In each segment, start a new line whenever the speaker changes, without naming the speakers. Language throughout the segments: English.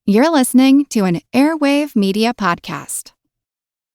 You're listening to an Airwave Media Podcast.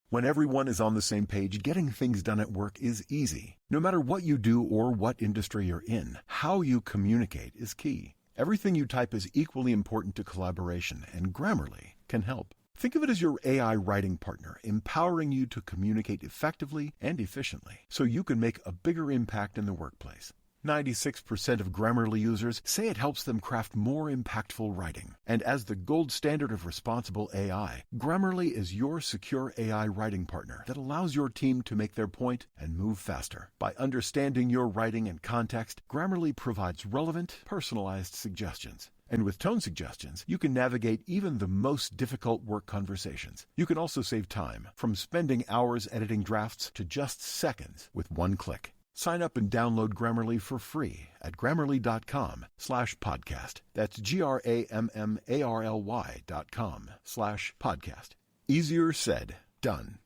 When everyone is on the same page, getting things done at work is easy. No matter what you do or what industry you're in, how you communicate is key. Everything you type is equally important to collaboration, and Grammarly can help. Think of it as your AI writing partner, empowering you to communicate effectively and efficiently so you can make a bigger impact in the workplace. 96% of Grammarly users say it helps them craft more impactful writing. And as the gold standard of responsible AI, Grammarly is your secure AI writing partner that allows your team to make their point and move faster. By understanding your writing and context, Grammarly provides relevant, personalized suggestions. And with tone suggestions, you can navigate even the most difficult work conversations. You can also save time, from spending hours editing drafts to just seconds with one click. Sign up and download Grammarly for free at Grammarly.com/podcast. That's GRAMMARLY.com/podcast. Easier said, done.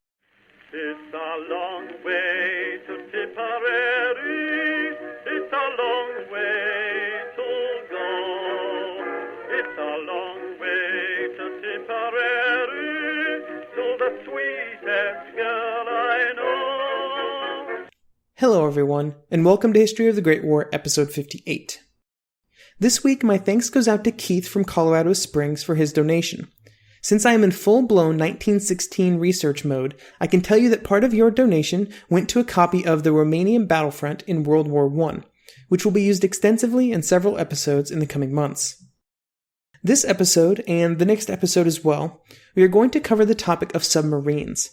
It's a long way to Tipperary. It's a long way to go. It's a long way to Tipperary, to the sweetest girl I know.
Hello everyone, and welcome to History of the Great War, episode 58. This week, my thanks goes out to Keith from Colorado Springs for his donation. Since I am in full-blown 1916 research mode, I can tell you that part of your donation went to a copy of the Romanian Battlefront in World War I, which will be used extensively in several episodes in the coming months. This episode, and the next episode as well, we are going to cover the topic of submarines.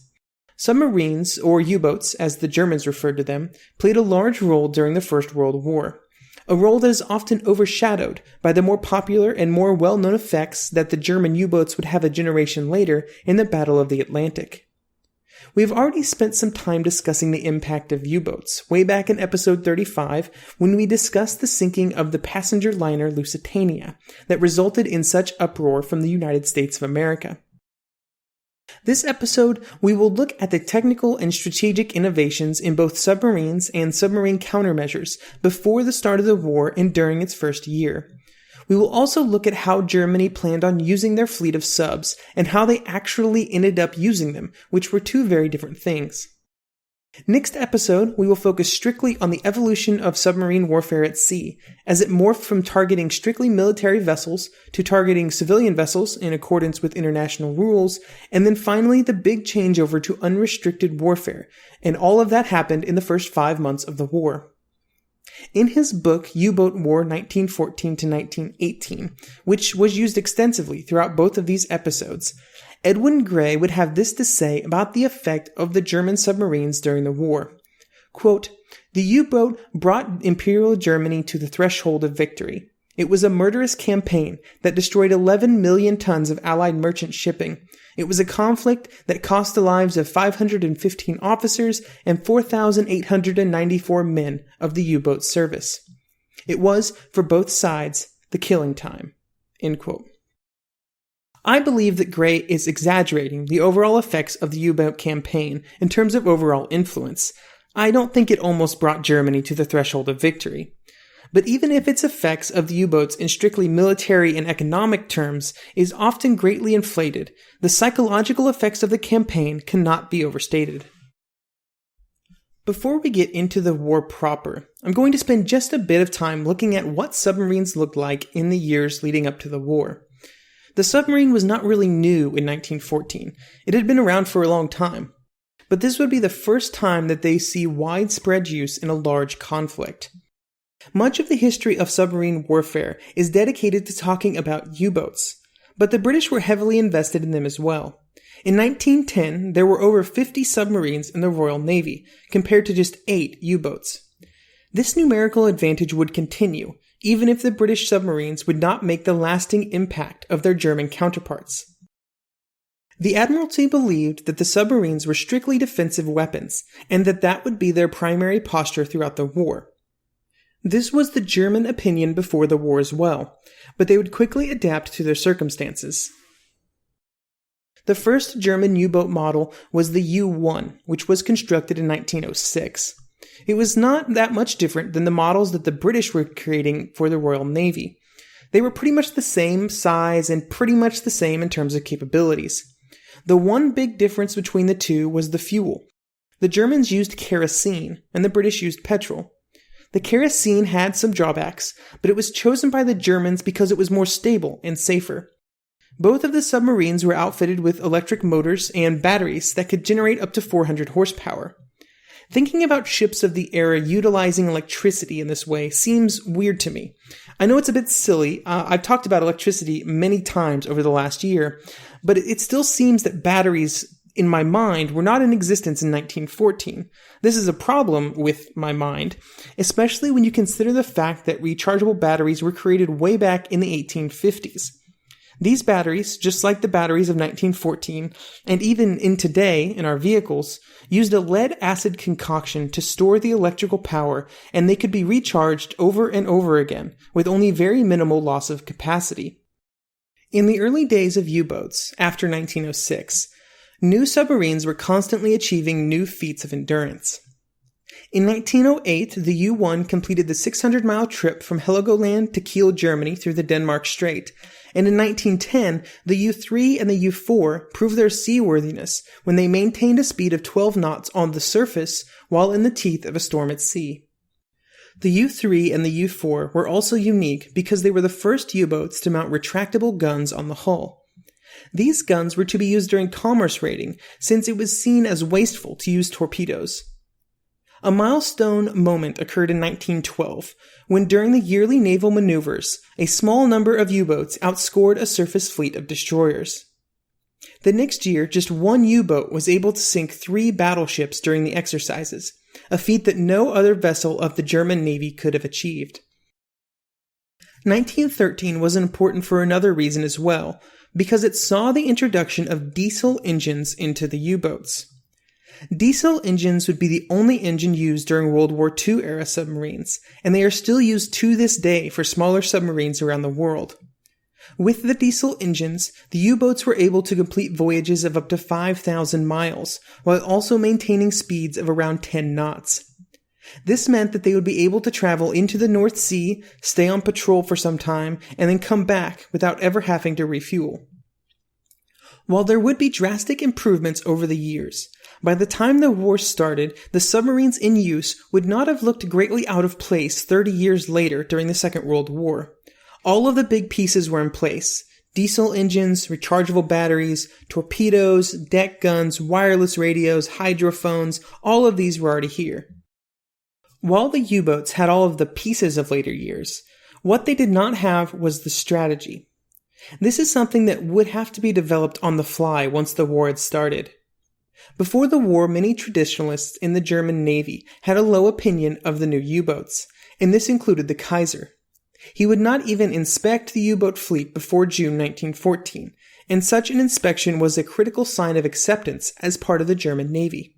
Submarines, or U-boats as the Germans referred to them, played a large role during the First World War, a role that is often overshadowed by the more popular and more well-known effects that the German U-boats would have a generation later in the Battle of the Atlantic. We have already spent some time discussing the impact of U-boats, way back in episode 35 when we discussed the sinking of the passenger liner Lusitania that resulted in such uproar from the United States of America. This episode, we will look at the technical and strategic innovations in both submarines and submarine countermeasures before the start of the war and during its first year. We will also look at how Germany planned on using their fleet of subs and how they actually ended up using them, which were two very different things. Next episode, we will focus strictly on the evolution of submarine warfare at sea, as it morphed from targeting strictly military vessels to targeting civilian vessels in accordance with international rules, and then finally the big changeover to unrestricted warfare, and all of that happened in the first 5 months of the war. In his book U-Boat War 1914 to 1918, which was used extensively throughout both of these episodes, Edwin Gray would have this to say about the effect of the German submarines during the war. Quote, "The U-boat brought Imperial Germany to the threshold of victory. It was a murderous campaign that destroyed 11 million tons of Allied merchant shipping. It was a conflict that cost the lives of 515 officers and 4,894 men of the U-boat service. It was, for both sides, the killing time." End quote. I believe that Gray is exaggerating the overall effects of the U-boat campaign in terms of overall influence. I don't think it almost brought Germany to the threshold of victory. But even if its effects of the U-boats in strictly military and economic terms is often greatly inflated, the psychological effects of the campaign cannot be overstated. Before we get into the war proper, I'm going to spend just a bit of time looking at what submarines looked like in the years leading up to the war. The submarine was not really new in 1914. It had been around for a long time. But this would be the first time that they see widespread use in a large conflict. Much of the history of submarine warfare is dedicated to talking about U-boats, but the British were heavily invested in them as well. In 1910, there were over 50 submarines in the Royal Navy, compared to just 8 U-boats. This numerical advantage would continue, even if the British submarines would not make the lasting impact of their German counterparts. The Admiralty believed that the submarines were strictly defensive weapons, and that would be their primary posture throughout the war. This was the German opinion before the war as well, but they would quickly adapt to their circumstances. The first German U-boat model was the U-1, which was constructed in 1906. It was not that much different than the models that the British were creating for the Royal Navy. They were pretty much the same size and pretty much the same in terms of capabilities. The one big difference between the two was the fuel. The Germans used kerosene, and the British used petrol. The kerosene had some drawbacks, but it was chosen by the Germans because it was more stable and safer. Both of the submarines were outfitted with electric motors and batteries that could generate up to 400 horsepower. Thinking about ships of the era utilizing electricity in this way seems weird to me. I know it's a bit silly. I've talked about electricity many times over the last year, but it still seems that batteries, in my mind, were not in existence in 1914. This is a problem with my mind, especially when you consider the fact that rechargeable batteries were created way back in the 1850s. These batteries, just like the batteries of 1914, and even in today in our vehicles, used a lead-acid concoction to store the electrical power, and they could be recharged over and over again, with only very minimal loss of capacity. In the early days of U-boats, after 1906, new submarines were constantly achieving new feats of endurance. In 1908, the U-1 completed the 600-mile trip from Heligoland to Kiel, Germany through the Denmark Strait, and in 1910, the U-3 and the U-4 proved their seaworthiness when they maintained a speed of 12 knots on the surface while in the teeth of a storm at sea. The U-3 and the U-4 were also unique because they were the first U-boats to mount retractable guns on the hull. These guns were to be used during commerce raiding, since it was seen as wasteful to use torpedoes. A milestone moment occurred in 1912, when during the yearly naval maneuvers, a small number of U-boats outscored a surface fleet of destroyers. The next year, just one U-boat was able to sink 3 battleships during the exercises, a feat that no other vessel of the German Navy could have achieved. 1913 was important for another reason as well, because it saw the introduction of diesel engines into the U-boats. Diesel engines would be the only engine used during World War II era submarines, and they are still used to this day for smaller submarines around the world. With the diesel engines, the U-boats were able to complete voyages of up to 5,000 miles, while also maintaining speeds of around 10 knots. This meant that they would be able to travel into the North Sea, stay on patrol for some time, and then come back without ever having to refuel. While there would be drastic improvements over the years, by the time the war started, the submarines in use would not have looked greatly out of place 30 years later during the Second World War. All of the big pieces were in place. Diesel engines, rechargeable batteries, torpedoes, deck guns, wireless radios, hydrophones, all of these were already here. While the U-boats had all of the pieces of later years, what they did not have was the strategy. This is something that would have to be developed on the fly once the war had started. Before the war, many traditionalists in the German Navy had a low opinion of the new U-boats, and this included the Kaiser. He would not even inspect the U-boat fleet before June 1914, and such an inspection was a critical sign of acceptance as part of the German Navy.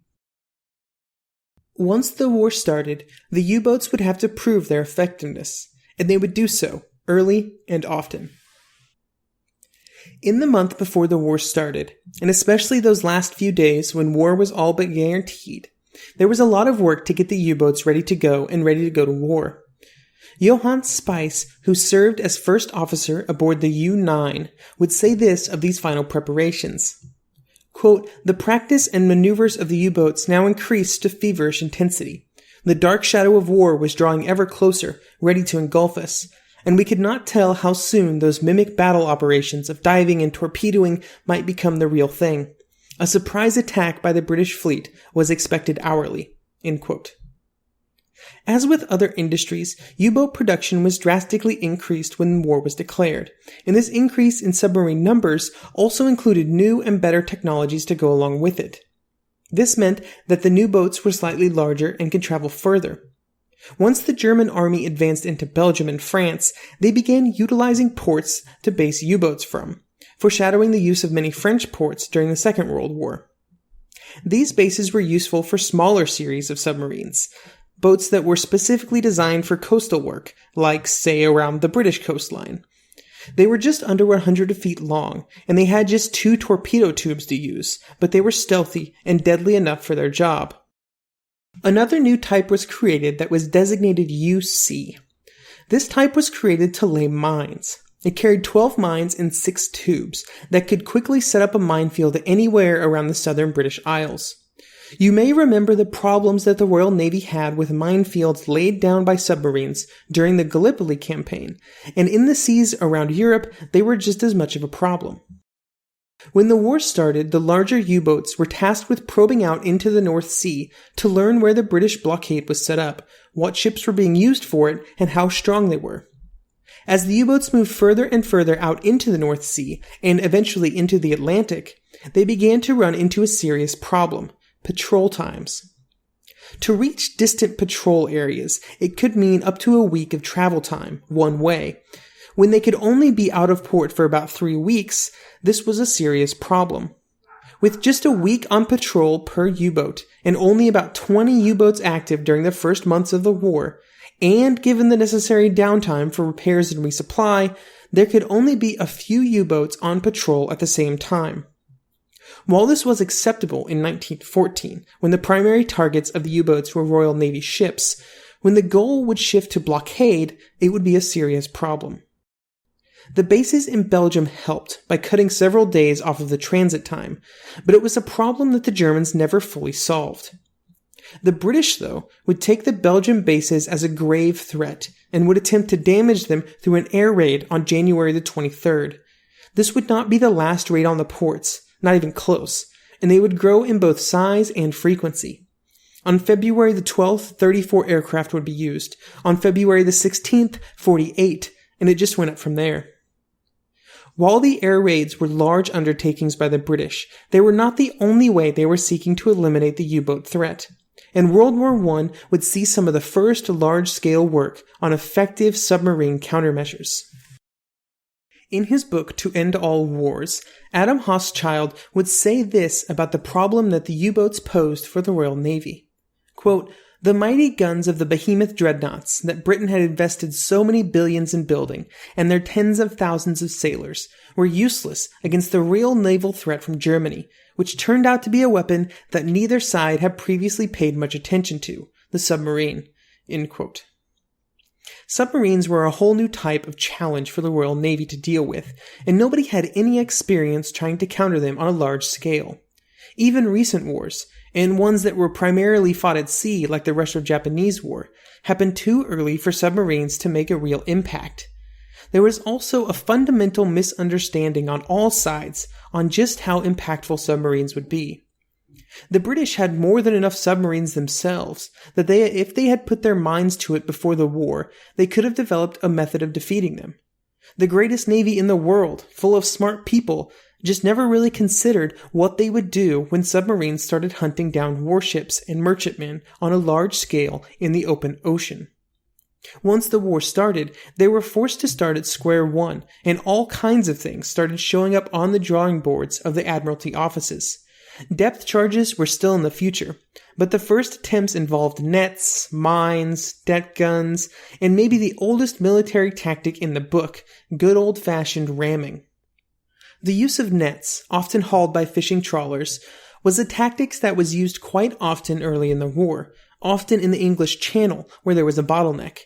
Once the war started, the U-boats would have to prove their effectiveness, and they would do so early and often. In the month before the war started, and especially those last few days when war was all but guaranteed, there was a lot of work to get the U-boats ready to go to war. Johann Spiess, who served as first officer aboard the U-9, would say this of these final preparations. Quote, "The practice and maneuvers of the U-boats now increased to feverish intensity. The dark shadow of war was drawing ever closer, ready to engulf us, and we could not tell how soon those mimic battle operations of diving and torpedoing might become the real thing. A surprise attack by the British fleet was expected hourly." End quote. As with other industries, U-boat production was drastically increased when war was declared, and this increase in submarine numbers also included new and better technologies to go along with it. This meant that the new boats were slightly larger and could travel further. Once the German army advanced into Belgium and France, they began utilizing ports to base U-boats from, foreshadowing the use of many French ports during the Second World War. These bases were useful for smaller series of submarines, boats that were specifically designed for coastal work, like, say, around the British coastline. They were just under 100 feet long, and they had just 2 torpedo tubes to use, but they were stealthy and deadly enough for their job. Another new type was created that was designated UC. This type was created to lay mines. It carried 12 mines in 6 tubes that could quickly set up a minefield anywhere around the southern British Isles. You may remember the problems that the Royal Navy had with minefields laid down by submarines during the Gallipoli campaign, and in the seas around Europe, they were just as much of a problem. When the war started, the larger U-boats were tasked with probing out into the North Sea to learn where the British blockade was set up, what ships were being used for it, and how strong they were. As the U-boats moved further and further out into the North Sea, and eventually into the Atlantic, they began to run into a serious problem: patrol times. To reach distant patrol areas, it could mean up to a week of travel time, one way. When they could only be out of port for about 3 weeks, this was a serious problem. With just a week on patrol per U-boat, and only about 20 U-boats active during the first months of the war, and given the necessary downtime for repairs and resupply, there could only be a few U-boats on patrol at the same time. While this was acceptable in 1914, when the primary targets of the U-boats were Royal Navy ships, when the goal would shift to blockade, it would be a serious problem. The bases in Belgium helped by cutting several days off of the transit time, but it was a problem that the Germans never fully solved. The British, though, would take the Belgian bases as a grave threat and would attempt to damage them through an air raid on January the 23rd. This would not be the last raid on the ports, not even close, and they would grow in both size and frequency. On February the 12th, 34 aircraft would be used. On February the 16th, 48, and it just went up from there. While the air raids were large undertakings by the British, they were not the only way they were seeking to eliminate the U-boat threat. And World War I would see some of the first large-scale work on effective submarine countermeasures. In his book To End All Wars, Adam Hochschild would say this about the problem that the U-boats posed for the Royal Navy. Quote, "The mighty guns of the behemoth dreadnoughts that Britain had invested so many billions in building, and their tens of thousands of sailors, were useless against the real naval threat from Germany, which turned out to be a weapon that neither side had previously paid much attention to, the submarine." End quote. Submarines were a whole new type of challenge for the Royal Navy to deal with, and nobody had any experience trying to counter them on a large scale. Even recent wars, and ones that were primarily fought at sea like the Russo-Japanese War, happened too early for submarines to make a real impact. There was also a fundamental misunderstanding on all sides on just how impactful submarines would be. The British had more than enough submarines themselves that if they had put their minds to it before the war, they could have developed a method of defeating them. The greatest navy in the world, full of smart people, just never really considered what they would do when submarines started hunting down warships and merchantmen on a large scale in the open ocean. Once the war started, they were forced to start at square one, and all kinds of things started showing up on the drawing boards of the Admiralty offices. Depth charges were still in the future, but the first attempts involved nets, mines, deck guns, and maybe the oldest military tactic in the book, good old-fashioned ramming. The use of nets, often hauled by fishing trawlers, was a tactic that was used quite often early in the war, often in the English Channel, where there was a bottleneck.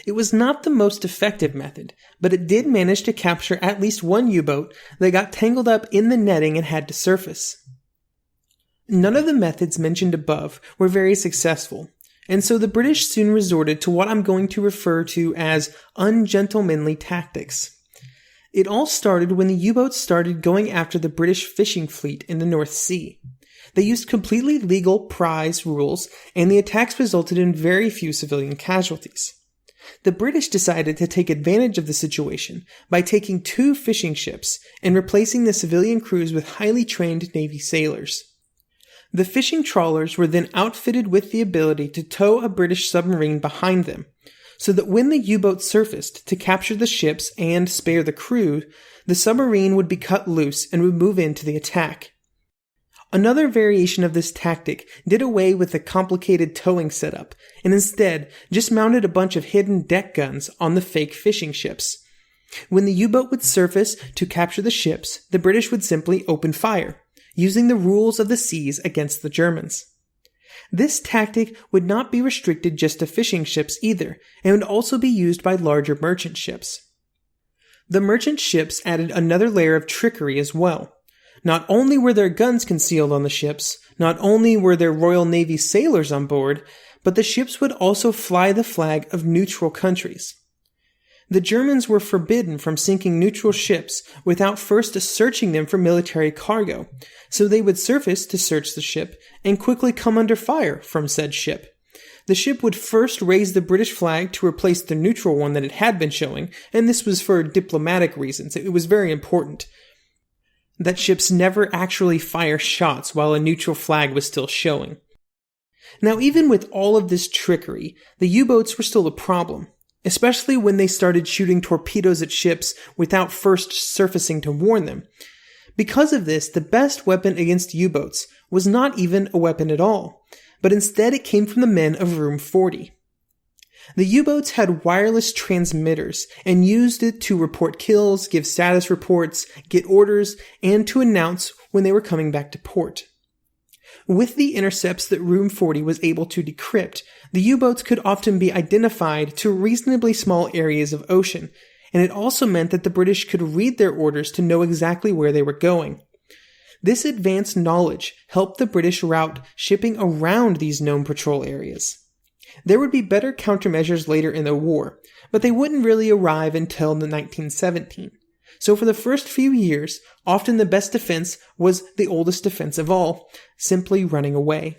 It was not the most effective method, but it did manage to capture at least one U-boat that got tangled up in the netting and had to surface. None of the methods mentioned above were very successful, and so the British soon resorted to what I'm going to refer to as ungentlemanly tactics. It all started when the U-boats started going after the British fishing fleet in the North Sea. They used completely legal prize rules, and the attacks resulted in very few civilian casualties. The British decided to take advantage of the situation by taking 2 fishing ships and replacing the civilian crews with highly trained Navy sailors. The fishing trawlers were then outfitted with the ability to tow a British submarine behind them, so that when the U-boat surfaced to capture the ships and spare the crew, the submarine would be cut loose and would move into the attack. Another variation of this tactic did away with the complicated towing setup, and instead just mounted a bunch of hidden deck guns on the fake fishing ships. When the U-boat would surface to capture the ships, the British would simply open fire, using the rules of the seas against the Germans. This tactic would not be restricted just to fishing ships either, and would also be used by larger merchant ships. The merchant ships added another layer of trickery as well. Not only were their guns concealed on the ships, not only were there Royal Navy sailors on board, but the ships would also fly the flag of neutral countries. The Germans were forbidden from sinking neutral ships without first searching them for military cargo, so they would surface to search the ship and quickly come under fire from said ship. The ship would first raise the British flag to replace the neutral one that it had been showing, and this was for diplomatic reasons. It was very important that ships never actually fire shots while a neutral flag was still showing. Now, even with all of this trickery, the U-boats were still a problem, especially when they started shooting torpedoes at ships without first surfacing to warn them. Because of this, the best weapon against U-boats was not even a weapon at all, but instead it came from the men of Room 40. The U-boats had wireless transmitters and used it to report kills, give status reports, get orders, and to announce when they were coming back to port. With the intercepts that Room 40 was able to decrypt, the U-boats could often be identified to reasonably small areas of ocean, and it also meant that the British could read their orders to know exactly where they were going. This advanced knowledge helped the British route shipping around these known patrol areas. There would be better countermeasures later in the war, but they wouldn't really arrive until 1917. So for the first few years, often the best defense was the oldest defense of all, simply running away.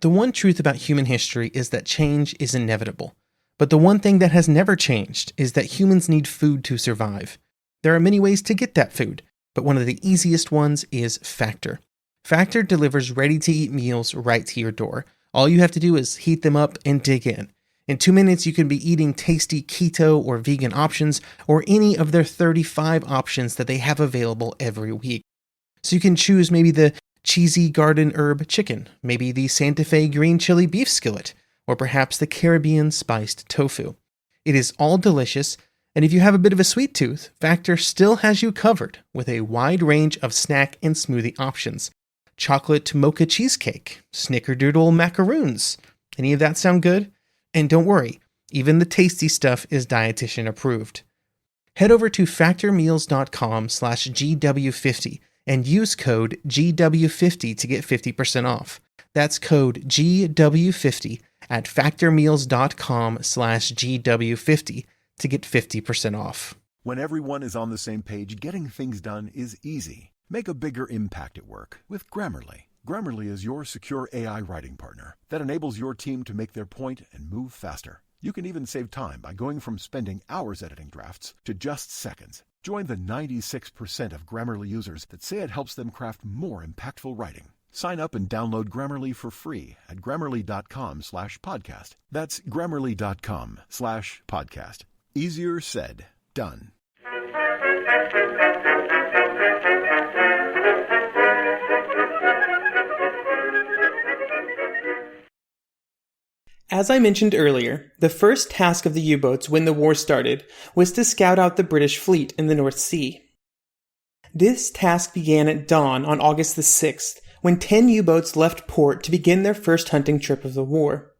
The one truth about human history is that change is inevitable. But the one thing that has never changed is that humans need food to survive. There are many ways to get that food, but one of the easiest ones is Factor. Factor delivers ready-to-eat meals right to your door. All you have to do is heat them up and dig in. In 2 minutes, you can be eating tasty keto or vegan options, or any of their 35 options that they have available every week. So you can choose maybe the cheesy garden herb chicken, maybe the Santa Fe green chili beef skillet, or perhaps the Caribbean spiced tofu. It is all delicious, and if you have a bit of a sweet tooth, Factor still has you covered with a wide range of snack and smoothie options. Chocolate mocha cheesecake, snickerdoodle macaroons. Any of that sound good? And don't worry, even the tasty stuff is dietitian approved. Head over to factormeals.com/GW50 and use code GW50 to get 50% off. That's code GW50 at factormeals.com/GW50 to get 50% off.
When everyone is on the same page, getting things done is easy. Make a bigger impact at work with Grammarly. Grammarly is your secure AI writing partner that enables your team to make their point and move faster. You can even save time by going from spending hours editing drafts to just seconds. Join the 96% of Grammarly users that say it helps them craft more impactful writing. Sign up and download Grammarly for free at Grammarly.com/podcast. That's Grammarly.com/podcast. Easier said, done.
As I mentioned earlier, the first task of the U-boats when the war started was to scout out the British fleet in the North Sea. This task began at dawn on August the 6th, when 10 U-boats left port to begin their first hunting trip of the war.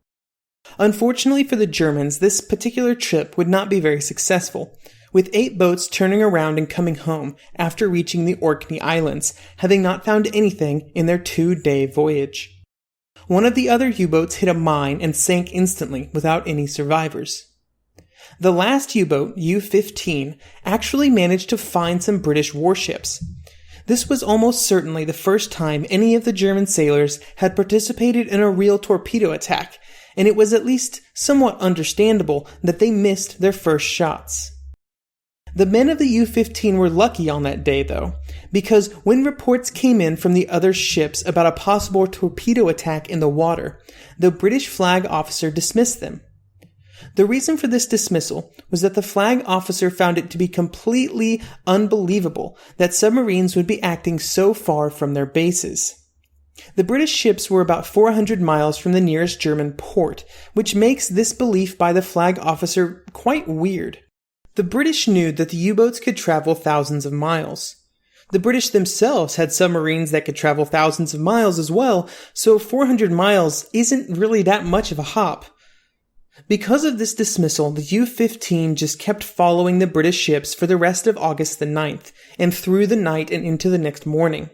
Unfortunately for the Germans, this particular trip would not be very successful, with 8 boats turning around and coming home after reaching the Orkney Islands, having not found anything in their 2-day voyage. One of the other U-boats hit a mine and sank instantly without any survivors. The last U-boat, U-15, actually managed to find some British warships. This was almost certainly the first time any of the German sailors had participated in a real torpedo attack, and it was at least somewhat understandable that they missed their first shots. The men of the U-15 were lucky on that day, though, because when reports came in from the other ships about a possible torpedo attack in the water, the British flag officer dismissed them. The reason for this dismissal was that the flag officer found it to be completely unbelievable that submarines would be acting so far from their bases. The British ships were about 400 miles from the nearest German port, which makes this belief by the flag officer quite weird. The British knew that the U-boats could travel thousands of miles. The British themselves had submarines that could travel thousands of miles as well, so 400 miles isn't really that much of a hop. Because of this dismissal, the U-15 just kept following the British ships for the rest of August the 9th, and through the night and into the next morning.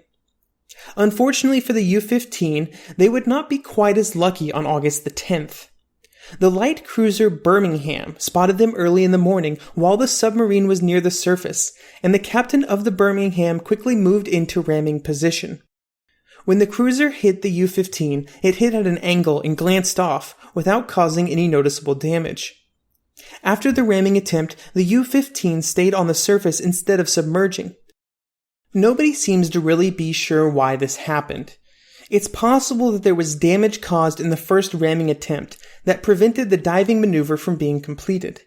Unfortunately for the U-15, they would not be quite as lucky on August the 10th. The light cruiser Birmingham spotted them early in the morning while the submarine was near the surface, and the captain of the Birmingham quickly moved into ramming position. When the cruiser hit the U-15, it hit at an angle and glanced off without causing any noticeable damage. After the ramming attempt, the U-15 stayed on the surface instead of submerging. Nobody seems to really be sure why this happened. It's possible that there was damage caused in the first ramming attempt that prevented the diving maneuver from being completed.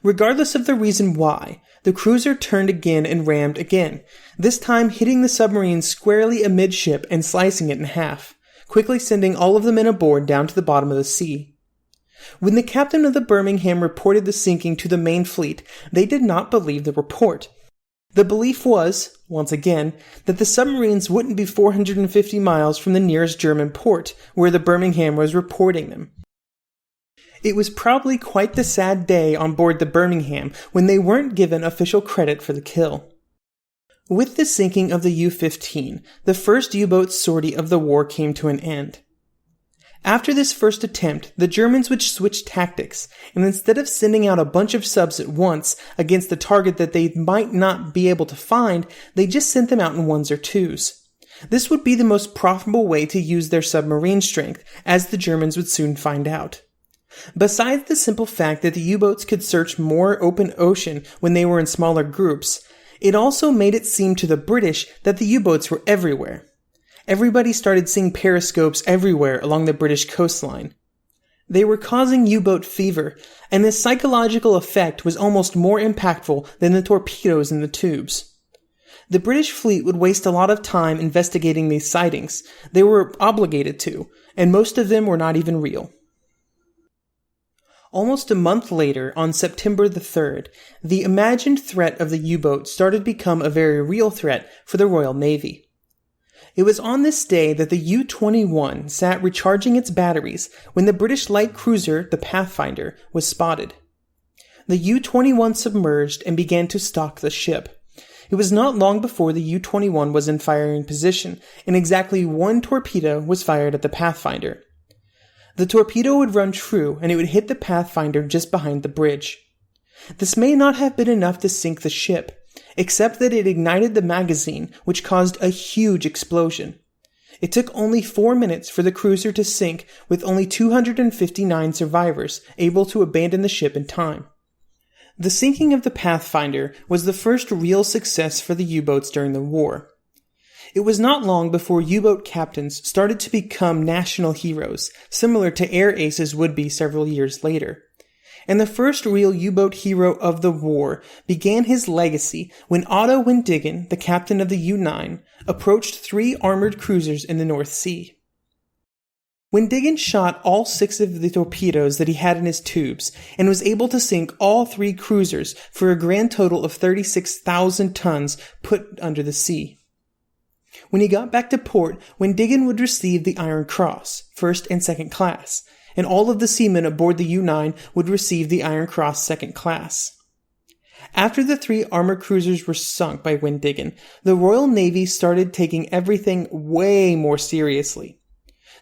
Regardless of the reason why, the cruiser turned again and rammed again, this time hitting the submarine squarely amidship and slicing it in half, quickly sending all of the men aboard down to the bottom of the sea. When the captain of the Birmingham reported the sinking to the main fleet, they did not believe the report. The belief was, once again, that the submarines wouldn't be 450 miles from the nearest German port, where the Birmingham was reporting them. It was probably quite the sad day on board the Birmingham when they weren't given official credit for the kill. With the sinking of the U-15, the first U-boat sortie of the war came to an end. After this first attempt, the Germans would switch tactics, and instead of sending out a bunch of subs at once against a target that they might not be able to find, they just sent them out in ones or twos. This would be the most profitable way to use their submarine strength, as the Germans would soon find out. Besides the simple fact that the U-boats could search more open ocean when they were in smaller groups, it also made it seem to the British that the U-boats were everywhere. Everybody started seeing periscopes everywhere along the British coastline. They were causing U-boat fever, and this psychological effect was almost more impactful than the torpedoes in the tubes. The British fleet would waste a lot of time investigating these sightings. They were obligated to, and most of them were not even real. Almost a month later, on September the 3rd, the imagined threat of the U-boat started to become a very real threat for the Royal Navy. It was on this day that the U-21 sat recharging its batteries when the British light cruiser, the Pathfinder, was spotted. The U-21 submerged and began to stalk the ship. It was not long before the U-21 was in firing position, and exactly one torpedo was fired at the Pathfinder. The torpedo would run true, and it would hit the Pathfinder just behind the bridge. This may not have been enough to sink the ship, except that it ignited the magazine, which caused a huge explosion. It took only 4 minutes for the cruiser to sink, with only 259 survivors able to abandon the ship in time. The sinking of the Pathfinder was the first real success for the U-boats during the war. It was not long before U-boat captains started to become national heroes, similar to air aces would be several years later. And the first real U-boat hero of the war began his legacy when Otto Wendigen, the captain of the U-9, approached 3 armored cruisers in the North Sea. Wendigen shot all 6 of the torpedoes that he had in his tubes and was able to sink all 3 cruisers for a grand total of 36,000 tons put under the sea. When he got back to port, Wendigen would receive the Iron Cross, first and second class, and all of the seamen aboard the U-9 would receive the Iron Cross second class. After the 3 armored cruisers were sunk by Wendigen, the Royal Navy started taking everything way more seriously.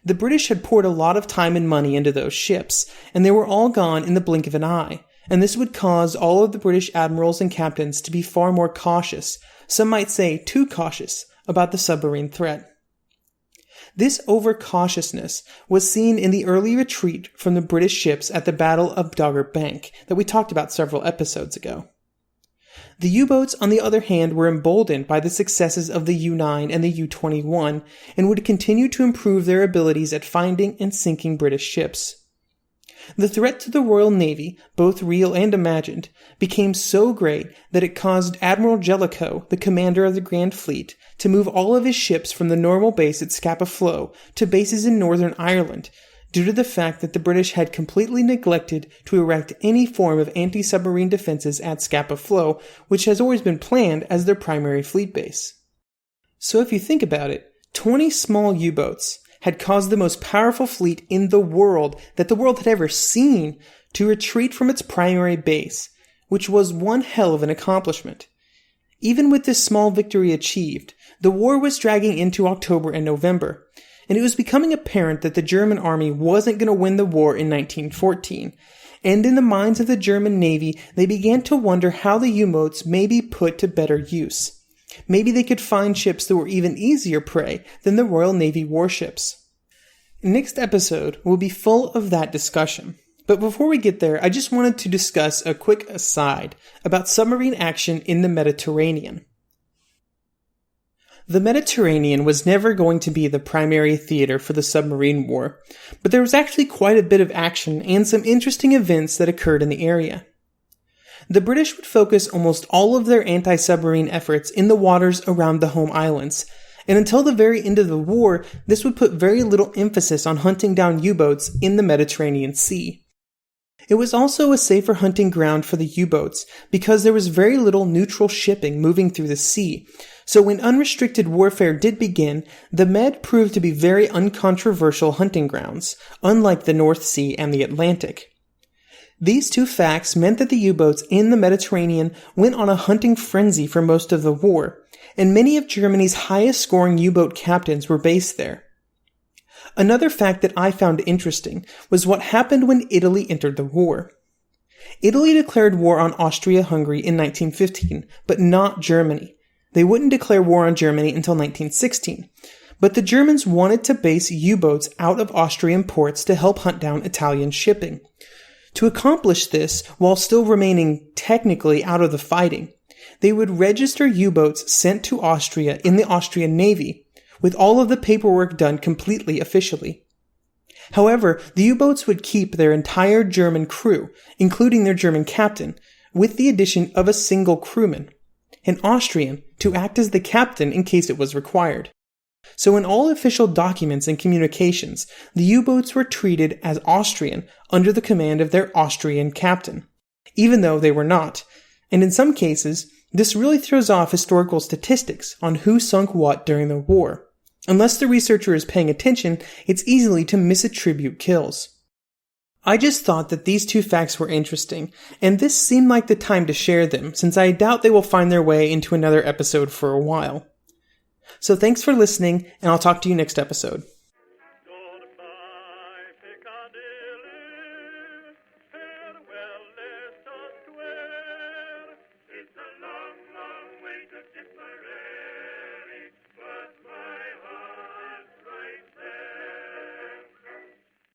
The British had poured a lot of time and money into those ships, and they were all gone in the blink of an eye, and this would cause all of the British admirals and captains to be far more cautious, some might say too cautious, about the submarine threat. This overcautiousness was seen in the early retreat from the British ships at the Battle of Dogger Bank that we talked about several episodes ago. The U-boats, on the other hand, were emboldened by the successes of the U-9 and the U-21 and would continue to improve their abilities at finding and sinking British ships. The threat to the Royal Navy, both real and imagined, became so great that it caused Admiral Jellicoe, the commander of the Grand Fleet, to move all of his ships from the normal base at Scapa Flow to bases in Northern Ireland, due to the fact that the British had completely neglected to erect any form of anti-submarine defenses at Scapa Flow, which has always been planned as their primary fleet base. So if you think about it, 20 small U-boats had caused the most powerful fleet in the world that the world had ever seen to retreat from its primary base, which was one hell of an accomplishment. Even with this small victory achieved, the war was dragging into October and November, and it was becoming apparent that the German army wasn't going to win the war in 1914. And in the minds of the German Navy, they began to wonder how the U-boats may be put to better use. Maybe they could find ships that were even easier prey than the Royal Navy warships. Next episode will be full of that discussion. But before we get there, I just wanted to discuss a quick aside about submarine action in the Mediterranean. The Mediterranean was never going to be the primary theater for the submarine war, but there was actually quite a bit of action and some interesting events that occurred in the area. The British would focus almost all of their anti-submarine efforts in the waters around the home islands, and until the very end of the war, this would put very little emphasis on hunting down U-boats in the Mediterranean Sea. It was also a safer hunting ground for the U-boats because there was very little neutral shipping moving through the sea, so when unrestricted warfare did begin, the Med proved to be very uncontroversial hunting grounds, unlike the North Sea and the Atlantic. These two facts meant that the U-boats in the Mediterranean went on a hunting frenzy for most of the war, and many of Germany's highest-scoring U-boat captains were based there. Another fact that I found interesting was what happened when Italy entered the war. Italy declared war on Austria-Hungary in 1915, but not Germany. They wouldn't declare war on Germany until 1916, but the Germans wanted to base U-boats out of Austrian ports to help hunt down Italian shipping. To accomplish this, while still remaining technically out of the fighting, they would register U-boats sent to Austria in the Austrian Navy, with all of the paperwork done completely officially. However, the U-boats would keep their entire German crew, including their German captain, with the addition of a single crewman, an Austrian, to act as the captain in case it was required. So in all official documents and communications, the U-boats were treated as Austrian under the command of their Austrian captain, even though they were not. And in some cases, this really throws off historical statistics on who sunk what during the war. Unless the researcher is paying attention, it's easy to misattribute kills. I just thought that these two facts were interesting, and this seemed like the time to share them, since I doubt they will find their way into another episode for a while. So thanks for listening, and I'll talk to you next episode.
Goodbye, Piccadilly.